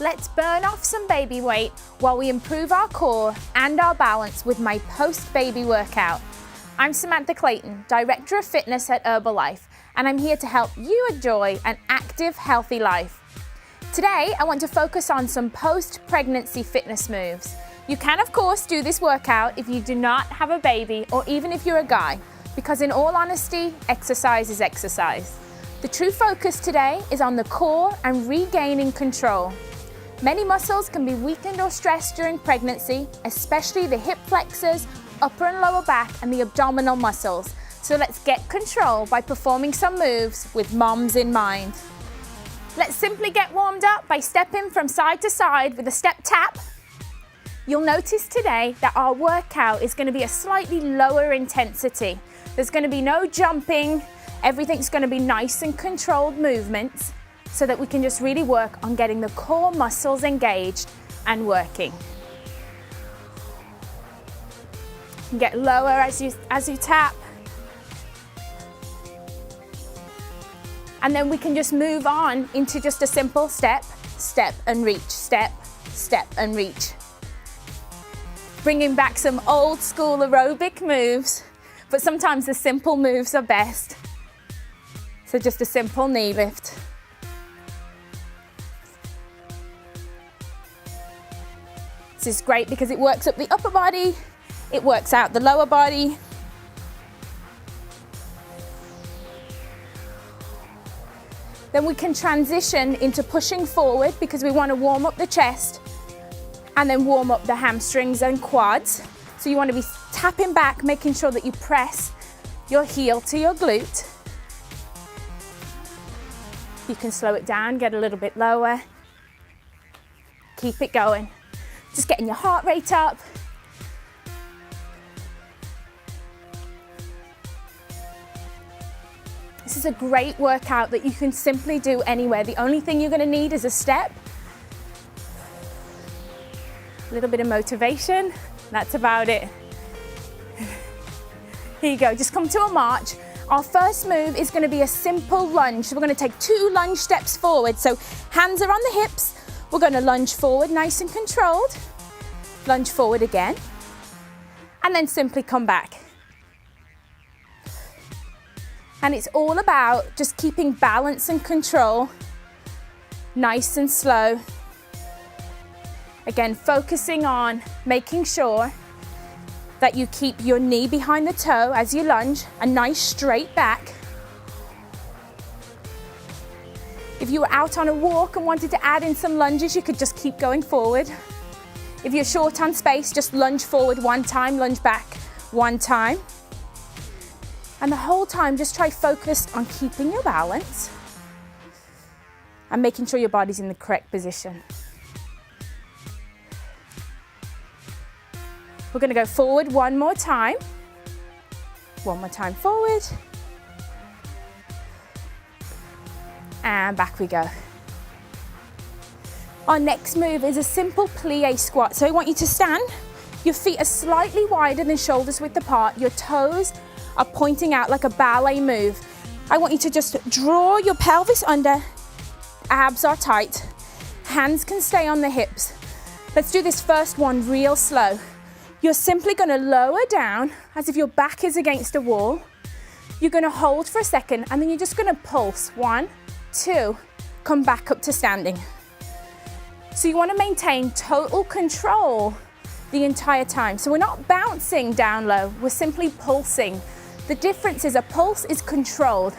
Let's burn off some baby weight while we improve our core and our balance with my post-baby workout. I'm Samantha Clayton, Director of Fitness at Herbalife, and I'm here to help you enjoy an active, healthy life. Today, I want to focus on some post-pregnancy fitness moves. You can, of course, do this workout if you do not have a baby or even if you're a guy, because in all honesty, exercise is exercise. The true focus today is on the core and regaining control. Many muscles can be weakened or stressed during pregnancy, especially the hip flexors, upper and lower back, and the abdominal muscles. So let's get control by performing some moves with moms in mind. Let's simply get warmed up by stepping from side to side with a step tap. You'll notice today that our workout is going to be a slightly lower intensity. There's going to be no jumping. Everything's going to be nice and controlled movements, so that we can just really work on getting the core muscles engaged and working. You can get lower as you tap. And then we can just move on into just a simple step, step and reach, step, step and reach. Bringing back some old school aerobic moves, but sometimes the simple moves are best. So just a simple knee lift. This is great because it works up the upper body, it works out the lower body. Then we can transition into pushing forward because we want to warm up the chest and then warm up the hamstrings and quads. So you want to be tapping back, making sure that you press your heel to your glute. You can slow it down, get a little bit lower. Keep it going. Just getting your heart rate up. This is a great workout that you can simply do anywhere. The only thing you're going to need is a step, a little bit of motivation. That's about it. Here you go, just come to a march. Our first move is going to be a simple lunge. So we're going to take 2 lunge steps forward. So hands are on the hips. We're going to lunge forward, nice and controlled. Lunge forward again. And then simply come back. And it's all about just keeping balance and control, nice and slow. Again, focusing on making sure that you keep your knee behind the toe as you lunge, a nice straight back. If you were out on a walk and wanted to add in some lunges, you could just keep going forward. If you're short on space, just lunge forward 1 time, lunge back 1 time. And the whole time, just try focused on keeping your balance and making sure your body's in the correct position. We're going to go forward 1 more time. 1 more time forward. And back we go. Our next move is a simple plie squat. So I want you to stand. Your feet are slightly wider than shoulders width apart. Your toes are pointing out like a ballet move. I want you to just draw your pelvis under. Abs are tight. Hands can stay on the hips. Let's do this first one real slow. You're simply going to lower down as if your back is against a wall. You're going to hold for a second and then you're just going to pulse. 1, 2, come back up to standing. So you want to maintain total control the entire time. So we're not bouncing down low, we're simply pulsing. The difference is a pulse is controlled.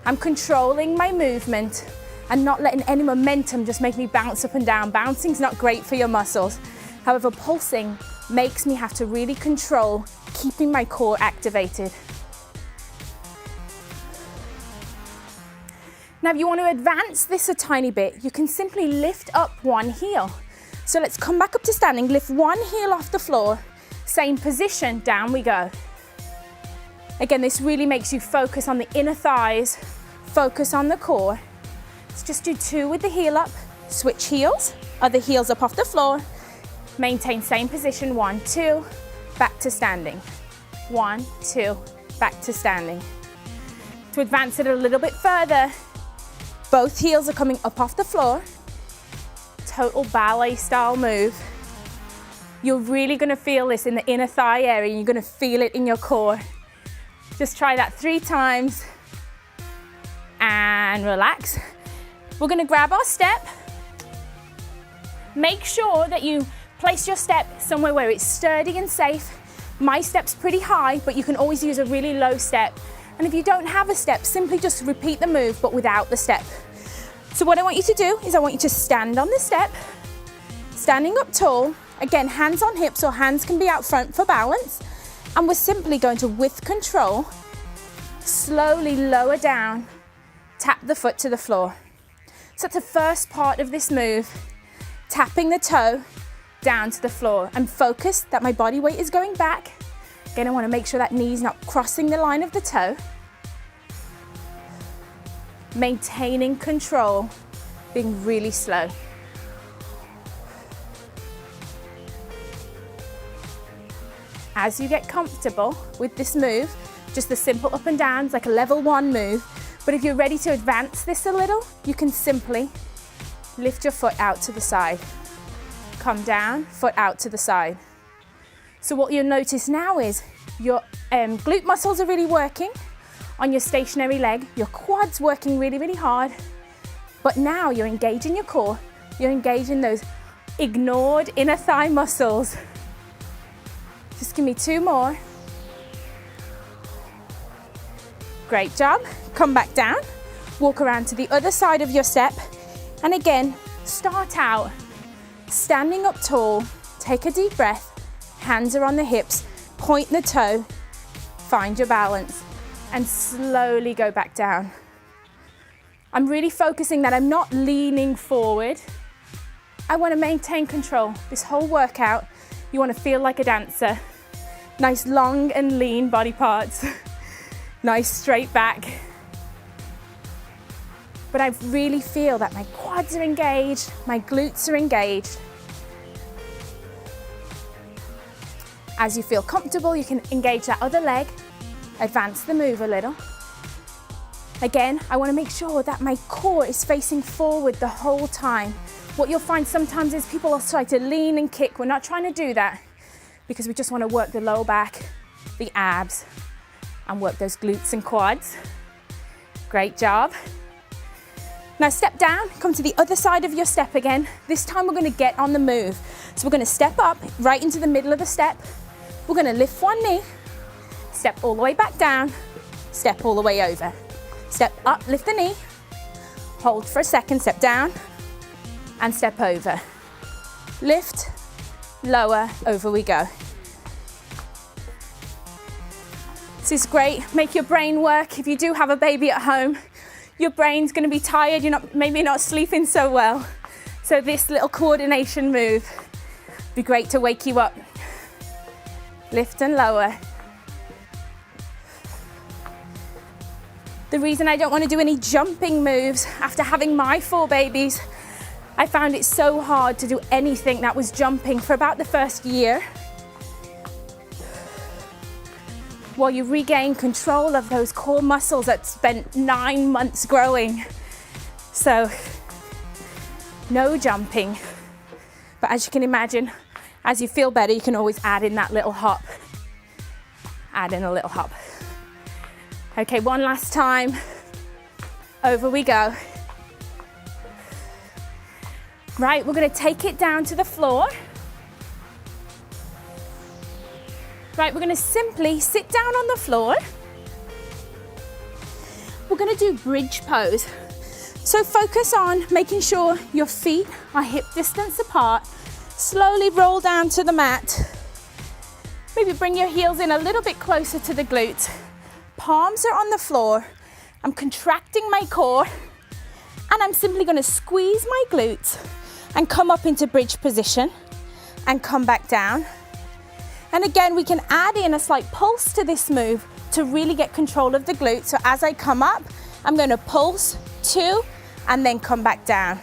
I'm controlling my movement and not letting any momentum just make me bounce up and down. Bouncing's not great for your muscles. However, pulsing makes me have to really control keeping my core activated. Now, if you want to advance this a tiny bit, you can simply lift up 1 heel. So let's come back up to standing, lift 1 heel off the floor, same position, down we go. Again, this really makes you focus on the inner thighs, focus on the core. Let's just do 2 with the heel up, switch heels, other heels up off the floor, maintain same position, 1, 2, back to standing. 1, 2, back to standing. To advance it a little bit further, both heels are coming up off the floor, total ballet style move. You're really gonna feel this in the inner thigh area, and you're gonna feel it in your core. Just try that 3 times and relax. We're gonna grab our step. Make sure that you place your step somewhere where it's sturdy and safe. My step's pretty high, but you can always use a really low step. And if you don't have a step, simply just repeat the move, but without the step. So what I want you to do is I want you to stand on the step, standing up tall. Again, hands on hips, or hands can be out front for balance. And we're simply going to, with control, slowly lower down, tap the foot to the floor. So that's the first part of this move, tapping the toe down to the floor, and focus that my body weight is going back. Again, I want to make sure that knee's not crossing the line of the toe. Maintaining control, being really slow. As you get comfortable with this move, just the simple up and downs, like a level 1 move. But if you're ready to advance this a little, you can simply lift your foot out to the side. Come down, foot out to the side. So what you'll notice now is your glute muscles are really working on your stationary leg, your quads working really, really hard. But now you're engaging your core, you're engaging those ignored inner thigh muscles. Just give me 2 more. Great job. Come back down, walk around to the other side of your step. And again, start out standing up tall, take a deep breath, hands are on the hips, point the toe, find your balance, and slowly go back down. I'm really focusing that I'm not leaning forward. I want to maintain control. This whole workout, you want to feel like a dancer. Nice long and lean body parts. Nice straight back. But I really feel that my quads are engaged, my glutes are engaged. As you feel comfortable, you can engage that other leg, advance the move a little. Again, I want to make sure that my core is facing forward the whole time. What you'll find sometimes is people will try to lean and kick. We're not trying to do that because we just want to work the lower back, the abs, and work those glutes and quads. Great job. Now step down, come to the other side of your step again. This time we're going to get on the move. So we're going to step up right into the middle of the step. We're going to lift one knee, step all the way back down, step all the way over. Step up, lift the knee, hold for a second, step down, and step over. Lift, lower, over we go. This is great. Make your brain work. If you do have a baby at home, your brain's going to be tired. You're maybe not sleeping so well. So this little coordination move would be great to wake you up. Lift and lower. The reason I don't want to do any jumping moves after having my 4 babies, I found it so hard to do anything that was jumping for about the first year. While you regain control of those core muscles that spent 9 months growing. So, no jumping. But as you can imagine, as you feel better, you can always add in that little hop. Add in a little hop. Okay, one last time. Over we go. Right, we're going to take it down to the floor. Right, we're going to simply sit down on the floor. We're going to do bridge pose. So focus on making sure your feet are hip distance apart. Slowly roll down to the mat. Maybe bring your heels in a little bit closer to the glutes. Palms are on the floor. I'm contracting my core, and I'm simply going to squeeze my glutes and come up into bridge position and come back down. And again, we can add in a slight pulse to this move to really get control of the glutes. So as I come up, I'm going to pulse 2 and then come back down.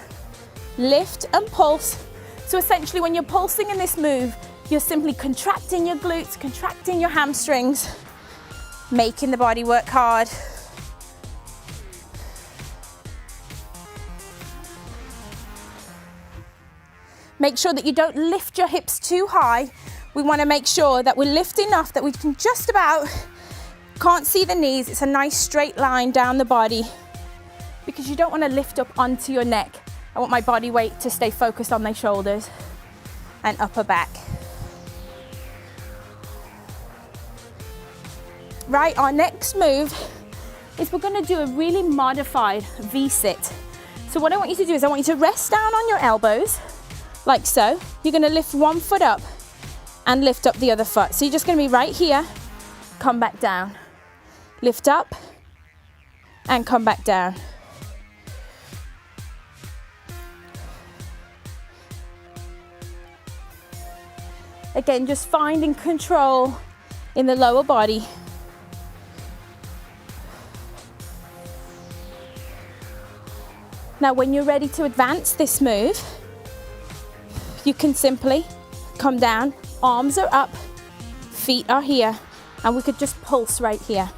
Lift and pulse. So essentially when you're pulsing in this move, you're simply contracting your glutes, contracting your hamstrings, making the body work hard. Make sure that you don't lift your hips too high. We want to make sure that we lift enough that we can just about, can't see the knees. It's a nice straight line down the body because you don't want to lift up onto your neck. I want my body weight to stay focused on my shoulders and upper back. Right, our next move is we're going to do a really modified V-sit. So what I want you to do is I want you to rest down on your elbows, like so. You're going to lift one foot up and lift up the other foot. So you're just going to be right here, come back down. Lift up and come back down. Again, just finding control in the lower body. Now, when you're ready to advance this move, you can simply come down, arms are up, feet are here, and we could just pulse right here.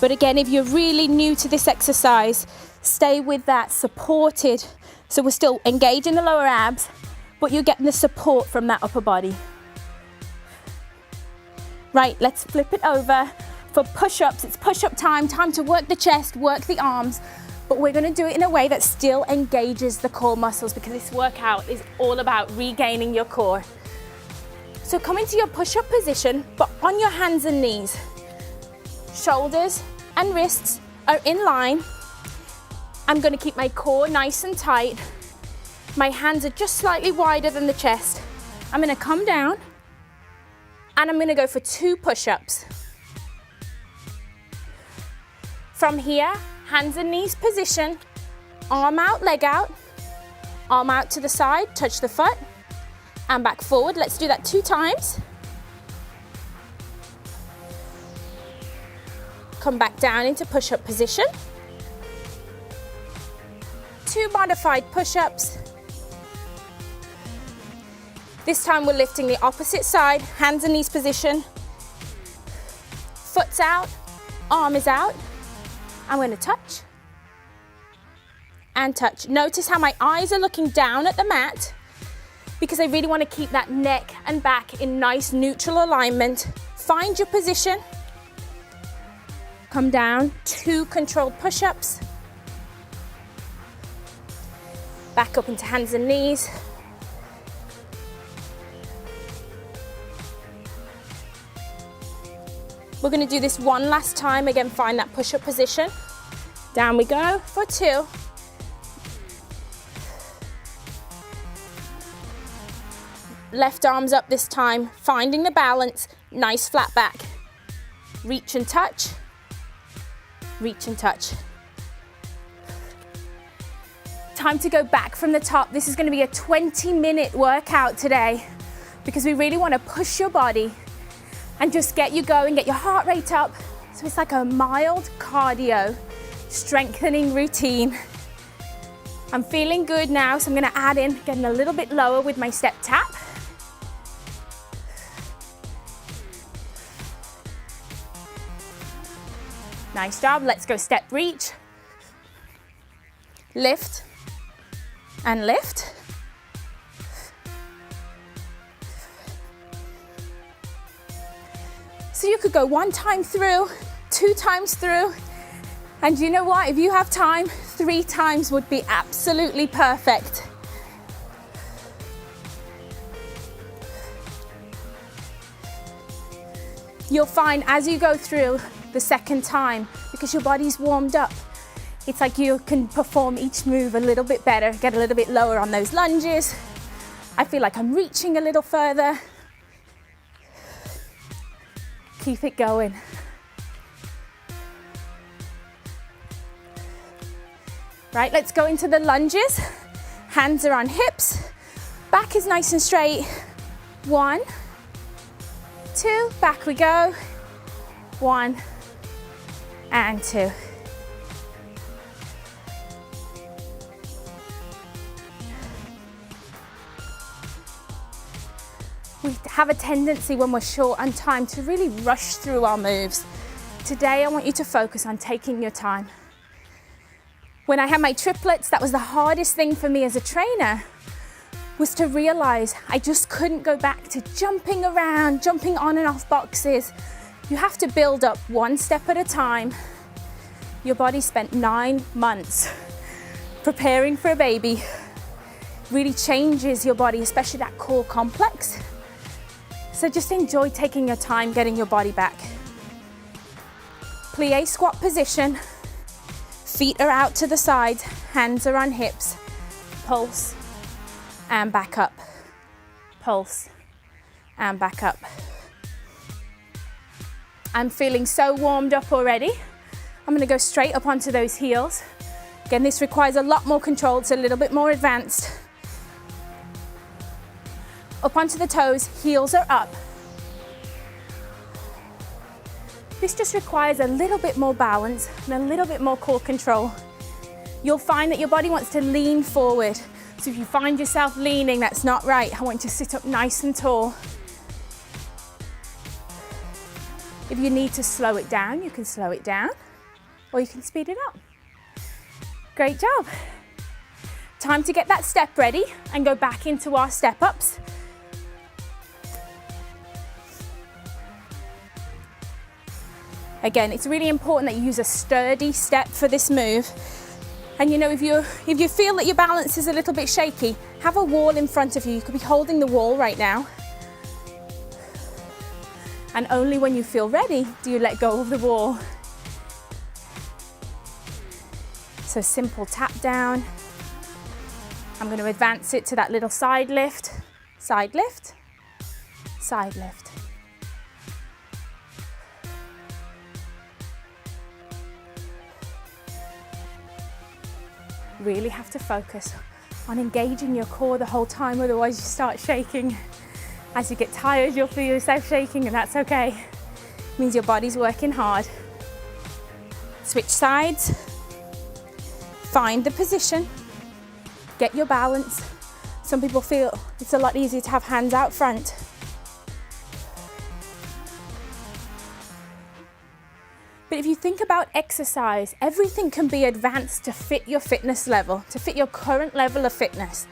But again, if you're really new to this exercise, stay with that supported. So we're still engaging the lower abs, but you're getting the support from that upper body. Right, let's flip it over. For push-ups, it's push-up time to work the chest, work the arms, but we're gonna do it in a way that still engages the core muscles because this workout is all about regaining your core. So come into your push-up position, but on your hands and knees. Shoulders and wrists are in line. I'm gonna keep my core nice and tight. My hands are just slightly wider than the chest. I'm gonna come down and I'm gonna go for 2 push-ups. From here, hands and knees position, arm out, leg out, arm out to the side, touch the foot, and back forward. Let's do that 2 times. Come back down into push-up position. 2 modified push-ups. This time we're lifting the opposite side, hands and knees position. Foot's out, arm is out. I'm going to touch and touch. Notice how my eyes are looking down at the mat because I really want to keep that neck and back in nice neutral alignment. Find your position. Come down, 2 controlled push-ups. Back up into hands and knees. We're going to do this one last time. Again, find that push-up position. Down we go for 2. Left arm's up this time, finding the balance, nice flat back. Reach and touch, reach and touch. Time to go back from the top. This is going to be a 20-minute workout today because we really want to push your body and just get you going, get your heart rate up. So it's like a mild cardio, strengthening routine. I'm feeling good now, so I'm gonna add in, getting a little bit lower with my step tap. Nice job, let's go step reach. Lift and lift. So you could go 1 time through, 2 times through, and you know what? If you have time, 3 times would be absolutely perfect. You'll find as you go through the second time, because your body's warmed up, it's like you can perform each move a little bit better, get a little bit lower on those lunges. I feel like I'm reaching a little further. Keep it going. Right, let's go into the lunges. Hands are on hips. Back is nice and straight. 1, 2, back we go. 1 and 2. We have a tendency when we're short on time to really rush through our moves. Today I want you to focus on taking your time. When I had my triplets, that was the hardest thing for me as a trainer, was to realize I just couldn't go back to jumping around, jumping on and off boxes. You have to build up one step at a time. Your body spent 9 months preparing for a baby. Really changes your body, especially that core complex. So just enjoy taking your time getting your body back. Plie squat position. Feet are out to the sides, hands are on hips. Pulse and back up. Pulse and back up. I'm feeling so warmed up already. I'm gonna go straight up onto those heels. Again, this requires a lot more control. It's a little bit more advanced. Up onto the toes, heels are up. This just requires a little bit more balance and a little bit more core control. You'll find that your body wants to lean forward. So if you find yourself leaning, that's not right. I want you to sit up nice and tall. If you need to slow it down, you can slow it down, or you can speed it up. Great job. Time to get that step ready and go back into our step ups. Again, it's really important that you use a sturdy step for this move. And you know, if you feel that your balance is a little bit shaky, have a wall in front of you. You could be holding the wall right now. And only when you feel ready do you let go of the wall. So simple tap down. I'm going to advance it to that little side lift, side lift, side lift. Really have to focus on engaging your core the whole time, otherwise you start shaking. As you get tired, you'll feel yourself shaking, and that's okay. It means your body's working hard. Switch sides. Find the position. Get your balance. Some people feel it's a lot easier to have hands out front. But if you think about exercise, everything can be advanced to fit your fitness level, to fit your current level of fitness.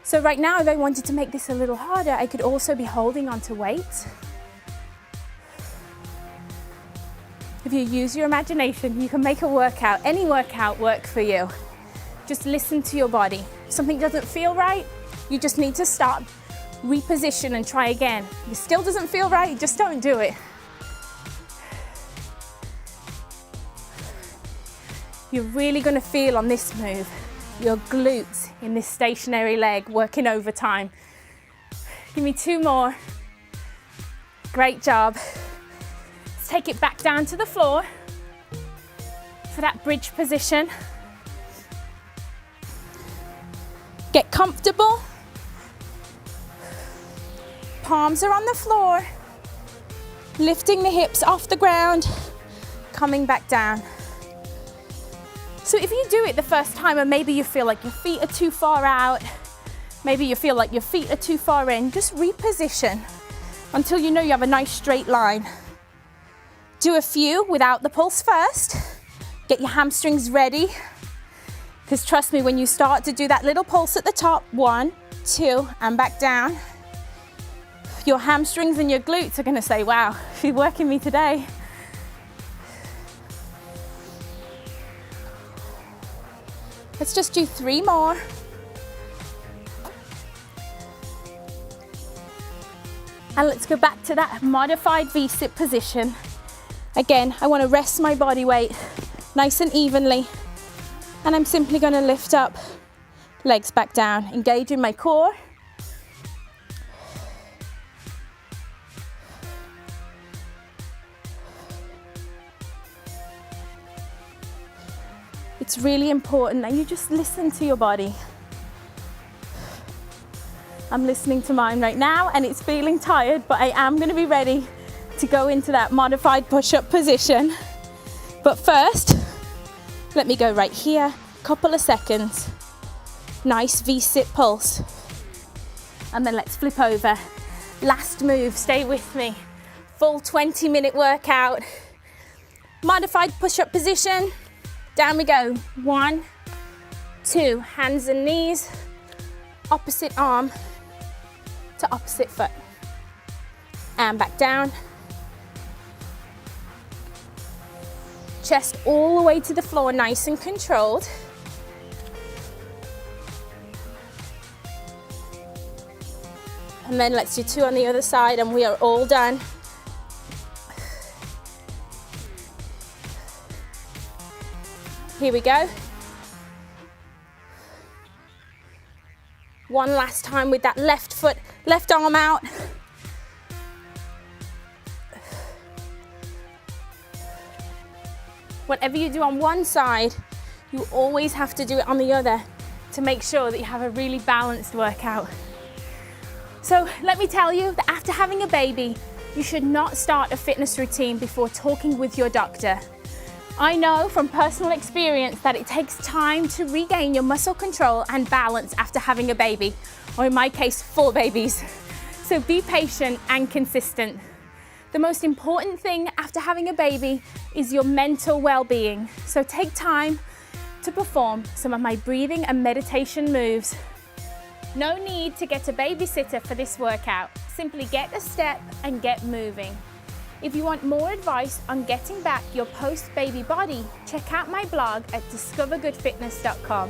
So right now, if I wanted to make this a little harder, I could also be holding onto weights. If you use your imagination, you can make a workout, any workout, work for you. Just listen to your body. If something doesn't feel right, you just need to stop, reposition and try again. If it still doesn't feel right, just don't do it. You're really going to feel on this move your glutes in this stationary leg working overtime. Give me 2 more. Great job. Let's take it back down to the floor for that bridge position. Get comfortable. Palms are on the floor. Lifting the hips off the ground, coming back down. So if you do it the first time and maybe you feel like your feet are too far out, maybe you feel like your feet are too far in, just reposition until you know you have a nice straight line. Do a few without the pulse first. Get your hamstrings ready. Because trust me, when you start to do that little pulse at the top, 1, 2, and back down, your hamstrings and your glutes are going to say, wow, she's working me today. Let's just do 3 more. And let's go back to that modified V-sit position. Again, I want to rest my body weight nice and evenly. And I'm simply going to lift up, legs back down, engaging my core. It's really important that you just listen to your body. I'm listening to mine right now and it's feeling tired, but I am going to be ready to go into that modified push-up position. But first, let me go right here, couple of seconds. Nice V-sit pulse. And then let's flip over. Last move, stay with me. Full 20-minute workout. Modified push-up position. Down we go. 1, 2, hands and knees, opposite arm to opposite foot. And back down. Chest all the way to the floor, nice and controlled. And then let's do 2 on the other side and we are all done. Here we go. One last time with that left foot, left arm out. Whatever you do on one side, you always have to do it on the other to make sure that you have a really balanced workout. So let me tell you that after having a baby, you should not start a fitness routine before talking with your doctor. I know from personal experience that it takes time to regain your muscle control and balance after having a baby, or in my case, 4 babies. So be patient and consistent. The most important thing after having a baby is your mental well-being. So take time to perform some of my breathing and meditation moves. No need to get a babysitter for this workout. Simply get a step and get moving. If you want more advice on getting back your post-baby body, check out my blog at discovergoodfitness.com.